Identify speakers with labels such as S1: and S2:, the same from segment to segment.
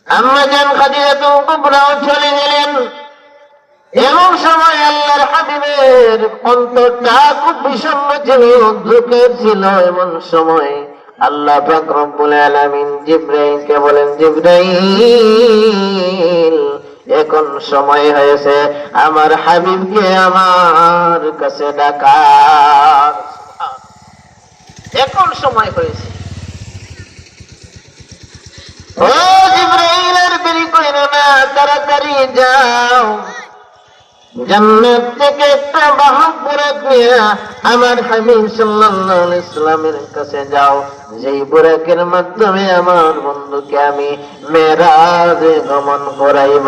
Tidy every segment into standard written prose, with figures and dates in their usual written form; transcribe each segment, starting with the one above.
S1: আম্মা জান খাদিজাতুল কুবরাও চলে গেলেন। এমন সময় আল্লাহর হাবিবের অন্তরটা খুব বিষণ্ণ ছিল, দুঃখে ছিল। এমন সময় আল্লাহ পাক রব্বুল আলামিন জিবরাইলকে বলেন, জিবরাইল, এখন সময় হয়েছে আমার হাবিবকে আমার কাছে ডাকার। এখন সময় হয়েছে। ও জিবরাইল, আর দেরি কইরো না, তাড়াতাড়ি যাও, জান্নাত থেকে একটা বাহক বুরাক নিয়ে আমার হাবিব সাল্লাল্লাহু আলাইহি সাল্লামের কাছে যাও, যেই বুরাকের মাধ্যমে আমার বন্ধুকে আমি মেরাজে গমন করাইব।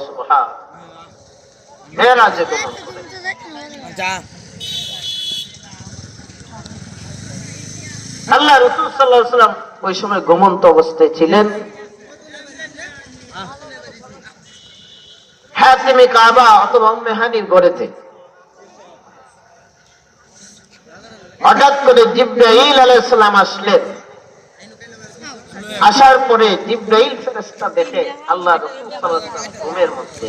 S1: সুবহান, মেরাজে গমন করাইব। আল্লাহ রাসূল সাল্লাল্লাহু আলাইহি সাল্লাম ওই সময় ঘুমন্ত অবস্থায় ছিলেন। হাতিমে কাবা অথবা উম্মে হানির ঘরেতে হঠাৎ করে জিবরাইল আলাইহিস সালাম আসলেন। আসার পরে জিবরাইল ফেরেশতা দেখে আল্লাহ রাসূল সাল্লাল্লাহু আলাইহি ওয়াসাল্লাম ঘুমের মধ্যে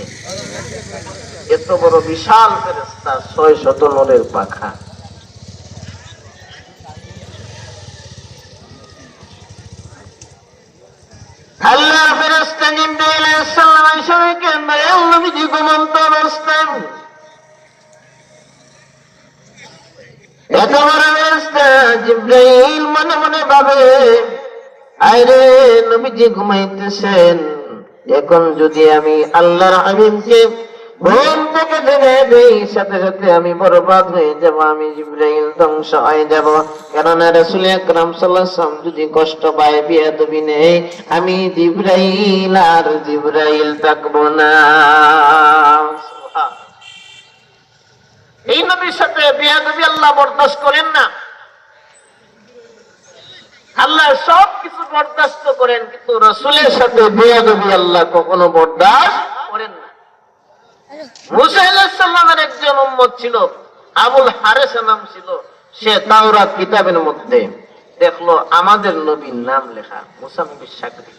S1: এত বড় বিশাল ফেরেশতা, 600 নূরের পাখা। আল্লাহর ফেরেশতা জিবরাইল আলাইহিস সালাম এসে দেখেন নবীজি ঘুমন্ত অবস্থায়। এত বড় ফেরেশতা জিবরাইল মনে মনে ভাবে, আরে নবীজি ঘুমাইতেছেন, এখন যদি আমি আল্লাহর হাবিবকে ঘুম থেকে জেগে দেই, সাথে সাথে আমি বরবাদ হয়ে যাব, আমি জিবরাইল ধ্বংস হয়ে যাব। কেননা রাসূল আকরাম সাল্লাল্লাহু আলাইহি ওয়াসাল্লাম যদি কষ্ট পায়, বিয়াদবি নেই, আমি জিবরাইল আর জিবরাইল থাকবো না। এই নবীর সাথে বিয়াদবি আল্লাহ বরদাস্ত করেন না। আল্লাহ সব কিছু বরদাস্ত করেন, কিন্তু রাসূলের সাথে বেয়াদবি আল্লাহ কখনো বরদাস্ত করেন না। মুসা আলাইহিস সালামের একজন উম্মত ছিল, আবুল হারেস নাম ছিল। সে তাওরাত কিতাবের মধ্যে দেখলো আমাদের নবীর নাম লেখা, মুসা নবীর সাকরি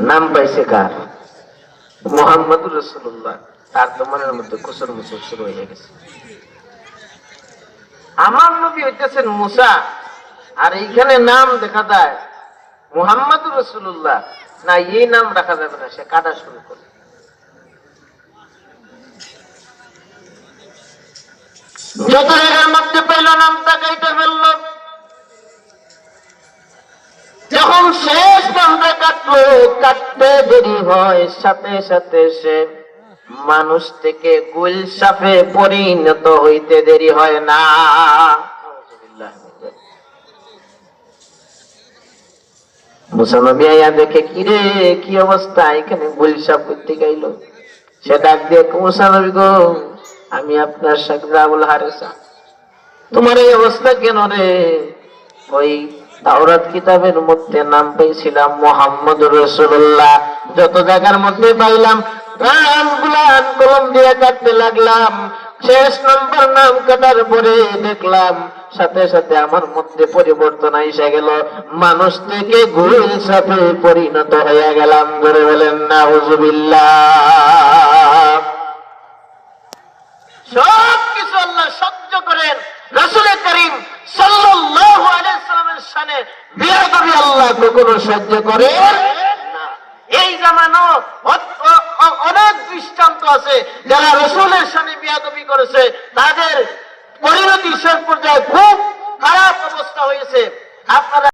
S1: নাম পাইছে কার? মুহাম্মদুর রাসূলুল্লাহ। তার তো মনের মধ্যে কুসুর মুসুর শুরু হয়ে গেছে। আমার নবী হইতেছেন মুসা, আর এইখানে নাম দেখা যায় মুহাম্মদুর রাসূলুল্লাহ, না এই নাম রাখা যাবে না। সে কাটা শুরু করে। যত জায়গার মধ্যে পেল নামটা কাইতে ফেলল। যখন শেষ নামটা কাটলো, কাটতে দেরি হয়, সাথে সাথে সে মানুষ থেকে গুলশাফে পরিণত হইতে দেরি হয় না। মুসা নবী আয়া দেখে, কিরে কি অবস্থা, এখানে গুলশাফ করতে গেল। সে ডাক দিয়ে, মুসা নবী গো, আমি আপনার সাথে আবুল হারেসা, তোমার এই অবস্থা কেন রে? ওই তাওরাত কিতাবের মধ্যে নাম পেয়েছিলাম মুহাম্মদুর রাসূলুল্লাহ, যত জায়গার মধ্যে পাইলাম নামগুলা কলম দিয়ে কাটতে লাগলাম। শেষ নম্বর নাম কাটার পরে দেখলাম সাথে সাথে আমার মধ্যে পরিবর্তন এসে গেল, মানুষ থেকে গুলশাফে পরিণত হয়ে গেলাম। ধরে বলেন নাউযুবিল্লাহ। সব কিছু আল্লাহ সহ্য করেন, রাসূল করিম সাল্লাল্লাহু আলাইহি সাল্লামের শানে বিয়াদবি আল্লাহ কখনো সহ্য করে না। এই জামানো অনেক দৃষ্টান্ত আছে, যারা রাসূলের শানে বিয়াদবি করেছে, তাদের পরিণতি শেষ পর্যায়ে খুব খারাপ অবস্থা হয়েছে। আপনারা